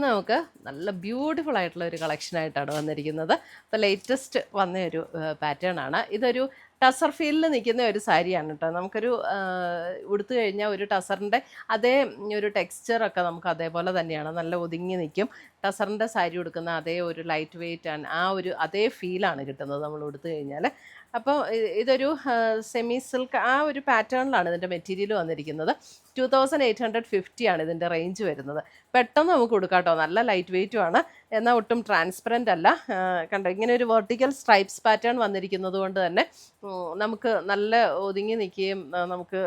നമുക്ക് നല്ല ബ്യൂട്ടിഫുൾ ആയിട്ടുള്ള ഒരു കളക്ഷനായിട്ടാണ് വന്നിരിക്കുന്നത്. അപ്പോൾ ലേറ്റസ്റ്റ് വന്ന ഒരു പാറ്റേൺ ആണ്. ഇതൊരു ടസർ ഫീലിൽ നിൽക്കുന്ന ഒരു സാരിയാണ് കേട്ടോ. നമുക്കൊരു ഉടുത്തു കഴിഞ്ഞാൽ ഒരു ടസറിൻ്റെ അതേ ഒരു ടെക്സ്ചറൊക്കെ നമുക്ക് അതേപോലെ തന്നെയാണ്, നല്ല ഒതുങ്ങി നിൽക്കും. ടസറിൻ്റെ സാരി ഉടുക്കുന്ന അതേ ഒരു ലൈറ്റ് വെയ്റ്റ് ആൻഡ് ആ ഒരു അതേ ഫീലാണ് കിട്ടുന്നത് നമ്മൾ ഉടുത്തു കഴിഞ്ഞാൽ. അപ്പോൾ ഇതൊരു സെമി സിൽക്ക് ആ ഒരു പാറ്റേണിലാണ് ഇതിൻ്റെ മെറ്റീരിയൽ വന്നിരിക്കുന്നത്. 2850 ആണ് ഇതിൻ്റെ റേഞ്ച് വരുന്നത്. പെട്ടെന്ന് നമുക്ക് കൊടുക്കാം കേട്ടോ. നല്ല ലൈറ്റ് വെയ്റ്റും ആണ്, എന്നാൽ ഒട്ടും ട്രാൻസ്പെറൻ്റ് അല്ല. കണ്ടോ, ഇങ്ങനെ ഒരു വെർട്ടിക്കൽ സ്ട്രൈപ്സ് പാറ്റേൺ വന്നിരിക്കുന്നത് കൊണ്ട് തന്നെ നമുക്ക് നല്ല ഒതുങ്ങി നിൽക്കുകയും നമുക്ക്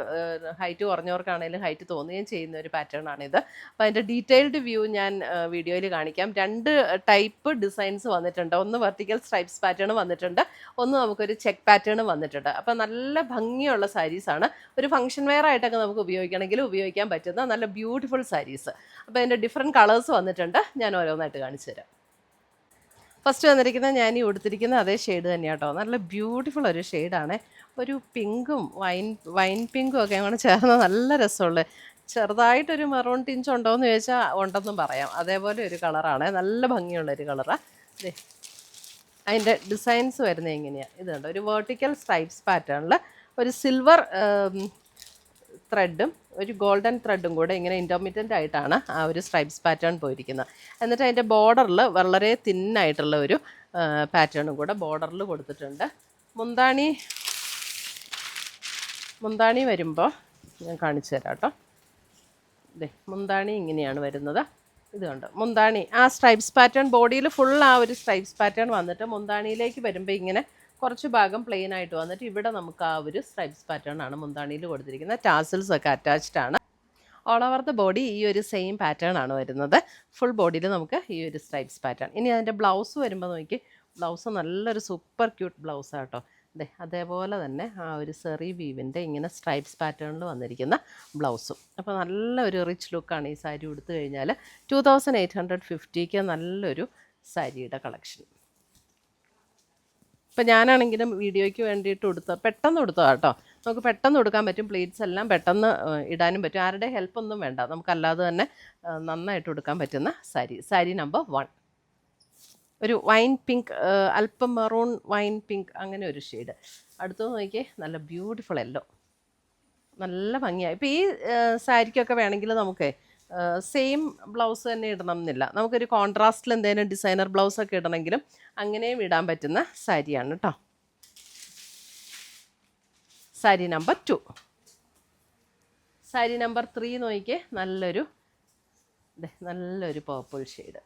ഹൈറ്റ് കുറഞ്ഞവർക്കാണെങ്കിലും ഹൈറ്റ് തോന്നുകയും ചെയ്യുന്ന ഒരു പാറ്റേൺ ആണിത്. അപ്പോൾ അതിൻ്റെ ഡീറ്റെയിൽഡ് വ്യൂ ഞാൻ വീഡിയോയിൽ കാണിക്കാം. 2 ടൈപ്പ് ഡിസൈൻസ് വന്നിട്ടുണ്ട്. ഒന്ന് വെർട്ടിക്കൽ സ്ട്രൈപ്സ് പാറ്റേൺ വന്നിട്ടുണ്ട്, ഒന്ന് നമുക്കൊരു ചെക്ക് പാറ്റേൺ വന്നിട്ടുണ്ട്. അപ്പോൾ നല്ല ഭംഗിയുള്ള സാരീസാണ്. ഒരു ഫംഗ്ഷൻ വെയർ ആയിട്ടൊക്കെ നമുക്ക് ഉപയോഗിക്കണമെങ്കിൽ ഉപയോഗിക്കാൻ പറ്റുന്ന നല്ല ബ്യൂട്ടിഫുൾ സാരീസ്. അപ്പോൾ അതിൻ്റെ ഡിഫറെൻറ്റ് കളേഴ്സ് വന്നിട്ടുണ്ട്. ഞാൻ ഓരോന്നായിട്ട് കാണിച്ചു തരാം. ഫസ്റ്റ് വന്നിരിക്കുന്നത് ഞാൻ ഈ ഉടുത്തിരിക്കുന്ന അതേ ഷെയ്ഡ് തന്നെയാണ് കേട്ടോ. നല്ല ബ്യൂട്ടിഫുൾ ഒരു ഷെയ്ഡാണ്. ഒരു പിങ്കും വൈൻ പിങ്കും ഒക്കെ അങ്ങനെ ചേർന്ന നല്ല രസമുള്ള, ചെറുതായിട്ടൊരു മെറൂൺ ടിഞ്ച് ഉണ്ടോ എന്ന് ചോദിച്ചാൽ ഉണ്ടെന്നും പറയാം. അതേപോലെ ഒരു കളറാണ്, നല്ല ഭംഗിയുള്ളൊരു കളറാണ്. അതെ, അതിൻ്റെ ഡിസൈൻസ് വരുന്നത് എങ്ങനെയാണ് ഇതുണ്ട്. ഒരു വെർട്ടിക്കൽ സ്ട്രൈപ്സ് പാറ്റേണിൽ ഒരു സിൽവർ ത്രെഡും ഒരു ഗോൾഡൻ ത്രെഡും കൂടെ ഇങ്ങനെ ഇൻ്റർമീഡിയൻ്റ് ആയിട്ടാണ് ആ ഒരു സ്ട്രൈപ്സ് പാറ്റേൺ പോയിരിക്കുന്നത്. എന്നിട്ട് അതിൻ്റെ ബോർഡറിൽ വളരെ തിന്നായിട്ടുള്ള ഒരു പാറ്റേണും കൂടെ ബോർഡറിൽ കൊടുത്തിട്ടുണ്ട്. മുന്താണി വരുമ്പോൾ ഞാൻ കാണിച്ചു തരാം കേട്ടോ. ഇതേ മുന്താണി ഇങ്ങനെയാണ് വരുന്നത്. ഇതുണ്ട് മുന്താണി ആ സ്ട്രൈപ്സ് പാറ്റേൺ ബോഡിയിൽ ഫുൾ ആ ഒരു സ്ട്രൈപ്സ് പാറ്റേൺ വന്നിട്ട് മുന്താണിയിലേക്ക് വരുമ്പോൾ ഇങ്ങനെ കുറച്ച് ഭാഗം പ്ലെയിൻ ആയിട്ട് വന്നിട്ട് ഇവിടെ നമുക്ക് ആ ഒരു സ്ട്രൈപ്സ് പാറ്റേൺ ആണ് മുന്താണിയിൽ കൊടുത്തിരിക്കുന്നത്. ടാസിൽസ് ഒക്കെ അറ്റാച്ച്ഡ് ആണ്. ഓൾ ഓവർ ദ ബോഡി ഈ ഒരു സെയിം പാറ്റേൺ ആണ് വരുന്നത്. ഫുൾ ബോഡിയിൽ നമുക്ക് ഈ ഒരു സ്ട്രൈപ്സ് പാറ്റേൺ. ഇനി അതിൻ്റെ ബ്ലൗസ് വരുമ്പോൾ നോക്കി, ബ്ലൗസ് നല്ലൊരു സൂപ്പർ ക്യൂട്ട് ബ്ലൗസാണ് കേട്ടോ. അതെ, അതേപോലെ തന്നെ ആ ഒരു സെറി വീവിൻ്റെ ഇങ്ങനെ സ്ട്രൈപ്സ് പാറ്റേണിൽ വന്നിരിക്കുന്ന ബ്ലൗസും. അപ്പോൾ നല്ലൊരു റിച്ച് ലുക്കാണ് ഈ സാരി ഉടുത്തു കഴിഞ്ഞാൽ. 2850ക്ക് നല്ലൊരു സാരിയുടെ കളക്ഷൻ. ഇപ്പം ഞാനാണെങ്കിലും വീഡിയോയ്ക്ക് വേണ്ടിയിട്ട് പെട്ടെന്ന് ഉടുത്തതാണ് കേട്ടോ. നമുക്ക് പെട്ടെന്ന് കൊടുക്കാൻ പറ്റും. പ്ലീറ്റ്സ് എല്ലാം പെട്ടെന്ന് ഇടാനും പറ്റും. ആരുടെ ഹെൽപ്പൊന്നും വേണ്ട, നമുക്കല്ലാതെ തന്നെ നന്നായിട്ട് കൊടുക്കാൻ പറ്റുന്ന സാരി നമ്പർ 1. ഒരു വൈൻ പിങ്ക്, അല്പം മെറൂൺ വൈൻ പിങ്ക്, അങ്ങനെ ഒരു ഷെയ്ഡ്. അടുത്തത് നോക്കിയേ, നല്ല ബ്യൂട്ടിഫുൾ യെല്ലോ, നല്ല ഭംഗിയായി. ഇപ്പോൾ ഈ സാരിക്കൊക്കെ വേണമെങ്കിൽ നമുക്ക് സെയിം ബ്ലൗസ് തന്നെ ഇടണം എന്നില്ല. നമുക്കൊരു കോൺട്രാസ്റ്റിൽ എന്തെങ്കിലും ഡിസൈനർ ബ്ലൗസൊക്കെ ഇടണമെങ്കിലും അങ്ങനെയും ഇടാൻ പറ്റുന്ന സാരിയാണ് കേട്ടോ. സാരി നമ്പർ 2. സാരി നമ്പർ 3 നോക്കിയേ, നല്ലൊരു പർപ്പിൾ ഷെയ്ഡ്.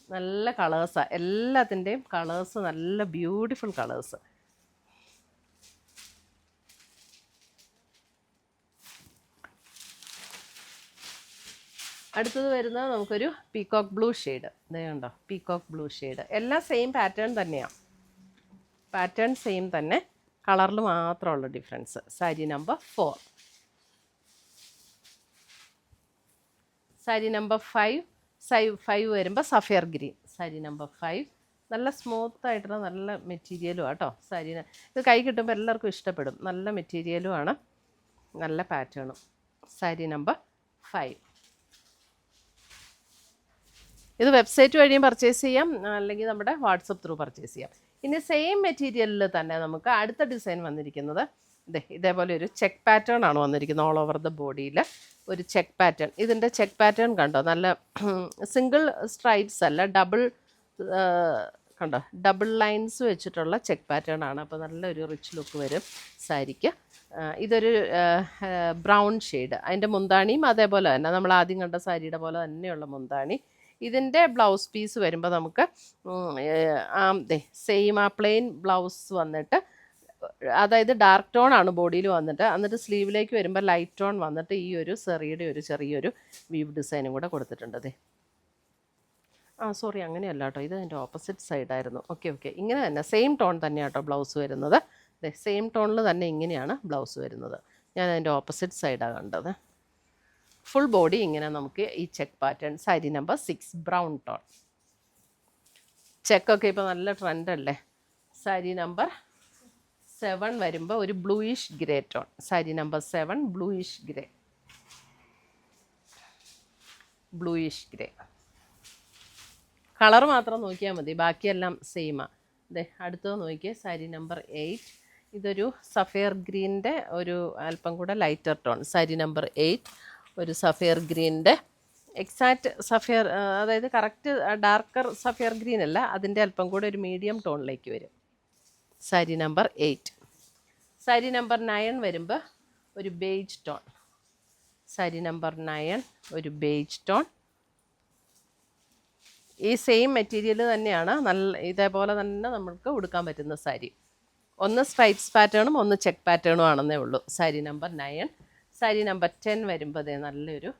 നല്ല കളേഴ്സാണ്, എല്ലാത്തിൻ്റെയും കളേഴ്സ് നല്ല ബ്യൂട്ടിഫുൾ കളേഴ്സ്. അടുത്തത് വരുന്നത് നമുക്കൊരു പീകോക്ക് ബ്ലൂ ഷെയ്ഡ്. ഇതേ കണ്ടോ, പീകോക്ക് ബ്ലൂ ഷെയ്ഡ്. എല്ലാം സെയിം പാറ്റേൺ തന്നെയാണ്, പാറ്റേൺ സെയിം തന്നെ, കളറിൽ മാത്രമുള്ള difference. Sari number 4. Sari number 5 വരുമ്പോൾ സഫയർ ഗ്രീൻ. സാരി നമ്പർ 5 നല്ല സ്മൂത്ത് ആയിട്ടുള്ള നല്ല മെറ്റീരിയലും ആട്ടോ. സാരീന് ഇത് കൈ കിട്ടുമ്പോൾ എല്ലാവർക്കും ഇഷ്ടപ്പെടും. നല്ല മെറ്റീരിയലും ആണ്, നല്ല പാറ്റേണും. സാരി നമ്പർ 5. ഇത് വെബ്സൈറ്റ് വഴിയും പർച്ചേസ് ചെയ്യാം, അല്ലെങ്കിൽ നമ്മുടെ വാട്സപ്പ് ത്രൂ പർച്ചേസ് ചെയ്യാം. ഇനി സെയിം മെറ്റീരിയലിൽ തന്നെ നമുക്ക് അടുത്ത ഡിസൈൻ വന്നിരിക്കുന്നത് ഇതേപോലെ ഒരു ചെക്ക് പാറ്റേൺ ആണ് വന്നിരിക്കുന്നത്. ഓൾ ഓവർ ദ ബോഡിയിൽ ഒരു ചെക്ക് പാറ്റേൺ. ഇതിൻ്റെ ചെക്ക് പാറ്റേൺ കണ്ടോ, നല്ല സിംഗിൾ സ്ട്രൈപ്സ് അല്ല, ഡബിൾ ലൈൻസ് വെച്ചിട്ടുള്ള ചെക്ക് പാറ്റേൺ ആണ്. അപ്പോൾ നല്ലൊരു റിച്ച് ലുക്ക് വരും സാരിക്ക്. ഇതൊരു ബ്രൗൺ ഷെയ്ഡ്. അതിൻ്റെ മുന്താണിയും അതേപോലെ തന്നെ നമ്മൾ ആദ്യം കണ്ട സാരിയുടെ പോലെ തന്നെയുള്ള മുന്താണി. ഇതിൻ്റെ ബ്ലൗസ് പീസ് വരുമ്പോൾ നമുക്ക് സെയിം ആ പ്ലെയിൻ ബ്ലൗസ് വന്നിട്ട്, അതായത് ഡാർക്ക് ടോൺ ആണ് ബോഡിയിൽ വന്നിട്ട്, എന്നിട്ട് സ്ലീവിലേക്ക് വരുമ്പോൾ ലൈറ്റ് ടോൺ വന്നിട്ട് ഈ ഒരു സെറിയുടെ ഒരു ചെറിയൊരു വീവ് ഡിസൈനും കൂടെ കൊടുത്തിട്ടുണ്ട്. സോറി, അങ്ങനെയല്ല കേട്ടോ, ഇത് അതിൻ്റെ ഓപ്പോസിറ്റ് സൈഡായിരുന്നു. ഓക്കെ, ഇങ്ങനെ തന്നെ സെയിം ടോൺ തന്നെയാണ് കേട്ടോ ബ്ലൗസ് വരുന്നത്. സെയിം ടോണിൽ തന്നെ ഇങ്ങനെയാണ് ബ്ലൗസ് വരുന്നത്. ഞാൻ അതിൻ്റെ ഓപ്പോസിറ്റ് സൈഡാണ് കണ്ടത്. ഫുൾ ബോഡി ഇങ്ങനെ നമുക്ക് ഈ check pattern. Sari number 6 brown tone. ചെക്കൊക്കെ ഇപ്പോൾ നല്ല ട്രെൻഡല്ലേ. സാരി നമ്പർ 7 വരുമ്പോൾ ഒരു bluish grey tone. Sari number 7 bluish grey. Colour മാത്രം നോക്കിയാൽ മതി, ബാക്കിയെല്ലാം സെയിമാണ്. അതെ, അടുത്തത് നോക്കിയേ, സാരി നമ്പർ 8. ഇതൊരു സഫയർ ഗ്രീനിൻ്റെ ഒരു അല്പം കൂടെ ലൈറ്റർ ടോൺ. സാരി നമ്പർ 8 ഒരു സഫയർ ഗ്രീനിൻ്റെ എക്സാക്റ്റ് സഫയർ, അതായത് കറക്റ്റ് ഡാർക്കർ സഫയർ ഗ്രീൻ അല്ല, അതിൻ്റെ അല്പം കൂടെ ഒരു മീഡിയം ടോണിലേക്ക് വരും. സാരി നമ്പർ 8. സാരി നമ്പർ 9 വരുമ്പോൾ ഒരു ബേജ് ടോൺ. സാരി നമ്പർ 9 ഒരു ബേജ് ടോൺ. ഈ സെയിം മെറ്റീരിയൽ തന്നെയാണ്, നല്ല ഇതേപോലെ തന്നെ നമുക്ക് ഉടുക്കാൻ പറ്റുന്ന സാരി. ഒന്ന് സ്ട്രൈപ്സ് പാറ്റേണും ഒന്ന് ചെക്ക് പാറ്റേണും ആണെന്നേ ഉള്ളൂ. സാരി നമ്പർ 9. സാരി നമ്പർ 10 വരുമ്പോൾ അതേ നല്ലൊരു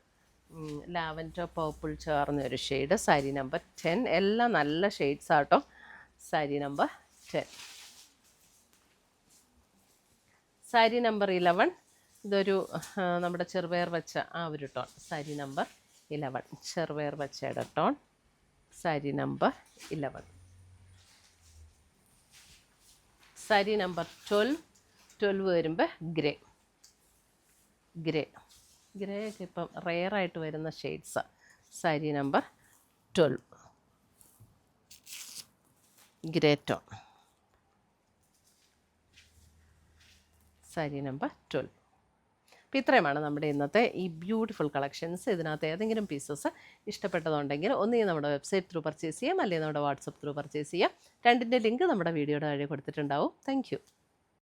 ലാവൻഡർ പർപ്പിൾ ചേർന്നൊരു ഷെയ്ഡ്. സാരി നമ്പർ 10. എല്ലാം നല്ല ഷെയ്ഡ്സ് ആട്ടോ. സാരി നമ്പർ 10. സാരി നമ്പർ 11 ഇതൊരു നമ്മുടെ ചെറുപയർ വെച്ച ആ ഒരു ടോൺ. സാരി നമ്പർ 11 ചെറുപയർ വെച്ചയുടെ ടോൺ. സാരി നമ്പർ 11. സാരി നമ്പർ 12 വരുമ്പോൾ ഗ്രേ. ഗ്രേയൊക്കെ ഇപ്പം റെയറായിട്ട് വരുന്ന ഷെയ്ഡ്സാണ്. Sari number 12 grey tone. Sari number 12. അപ്പോൾ ഇത്രയുമാണ് നമ്മുടെ ഇന്നത്തെ ഈ ബ്യൂട്ടിഫുൾ കളക്ഷൻസ്. ഇതിനകത്ത് ഏതെങ്കിലും പീസസ് ഇഷ്ടപ്പെട്ടതുണ്ടെങ്കിൽ ഒന്നുകിൽ നമ്മുടെ വെബ്സൈറ്റ് ത്രൂ പർച്ചേസ് ചെയ്യാം, അല്ലെങ്കിൽ നമ്മുടെ വാട്സപ്പ് ത്രൂ പർച്ചേസ് ചെയ്യാം. രണ്ടിൻ്റെ ലിങ്ക് നമ്മുടെ വീഡിയോയുടെ താഴെ കൊടുത്തിട്ടുണ്ടാവും. താങ്ക്